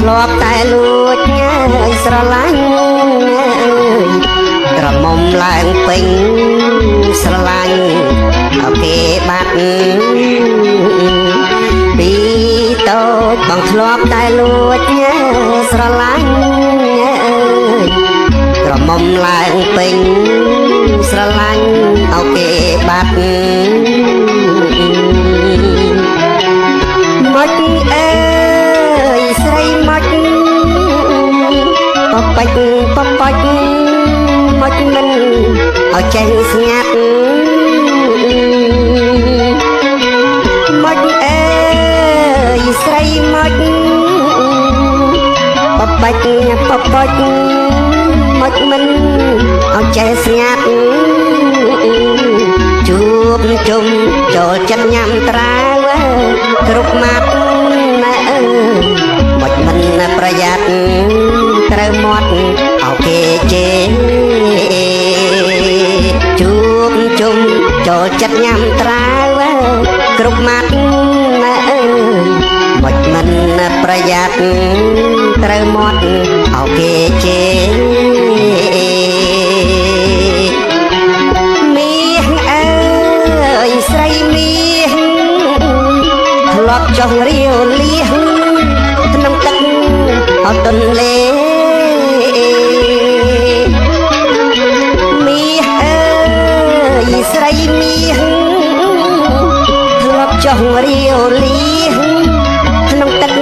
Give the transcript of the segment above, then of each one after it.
ធ្លាប់តែលួចស្រឡាញ់ក្រមុំឡើងពេញស្រឡាញ់អូគេបាត់ពីតូចបងធ្លាប់តែលួចស្រឡាញ់ក្រមុំឡើងពេញស្រឡាញ់អូគេបាត់មកអើយស្រីមកបបាច់បបាច់មកមិនឲ្យចេញស្ងាត់មកអើយស្រីមកបបាច់បបាច់មកមិនឲ្យចេះស្ងាត់ជួបជុំចូលចិត្តញ៉ាំត្រាវគ្រប់ម៉ាត់ណាមកមិនប្រយ័ត្នត្រូវមាត់អោគេជេជួបជុំចូលចិត្តញ៉ាំត្រាវគ្រប់ម៉ាត់ណាមកមិនប្រយ័ត្នត្រូវមាត់អោគេជេស្រីមាសធ្លាប់ចង់រាវលៀសក្នុងទឹកអត់ទន្លេមាសអើយស្រីមាសធ្លាប់ចង់រាវលៀសក្នុងទឹក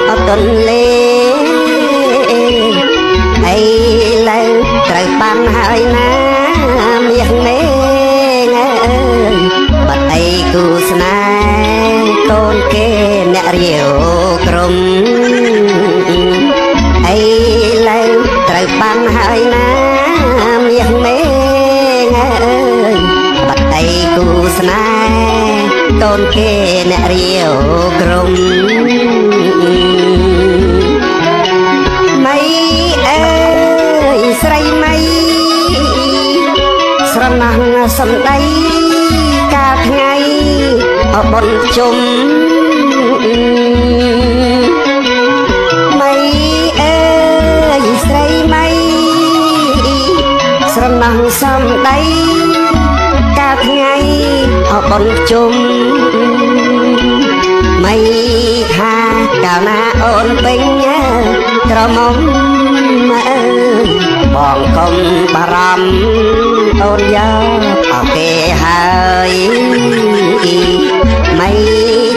អត់ទន្លេអីឡើយត្រូវបានហើយណាមាសនេះគូស្នេហ៍កូនគេអ្នករាវក្រុមអីឡើយត្រូវបានហើយណាមាសមេងអើយបាត់អីគូស្នេហ៍កូនគេអ្នករាវក្រុមម៉ៃអើយស្រីម៉ៃស្រណះសំដីកាលថ្ងៃអបុនជុំម៉ៃអើយស្រីម៉ៃស្រណះសំដីកាលថ្ងៃអបុនជុំម៉ៃថាកាលណាអូនពេញក្រមុំអើយបងកុំបារម្ភអូនយកអោគេហើយម៉ៃ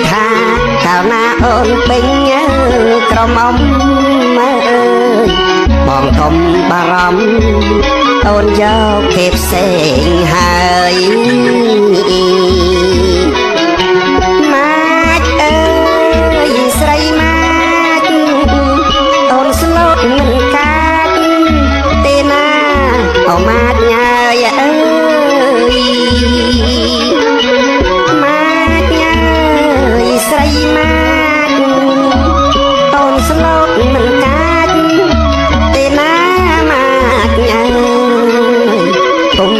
ថាកាលណាអូនពេញក្រមុំអើយបងកុំបារម្ភអូនយកគេផ្សេងហើយម៉ាច់អើយស្រីម៉ាច់អូនស្លូតមិនកាចទេណាអូម៉ាច់ញ៉ាយអើយម៉ាច់ញ៉ាយស្រីម៉ាច់អូនស្លូតមិនកាចទេណាម៉ាច់ញ៉ាយគុំ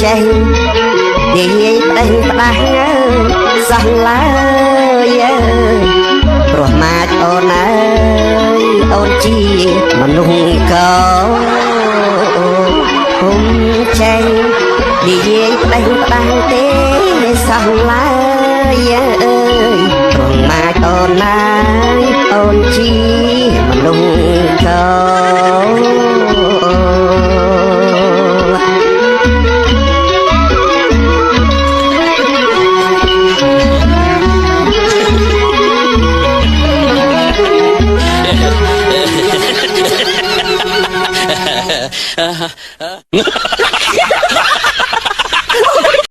ចេះនិយាយផ្ដេញផ្ដាស់សោះឡើយព្រោះម៉ាច់អូនអើយអូនជាមនុស្សកោគុំចេះនិយាយផ្ដេញផ្ដាស់ទេសោះឡើយព្រោះម៉ាច់អូនអើយអូនជាមនុស្សកោHa ha ha.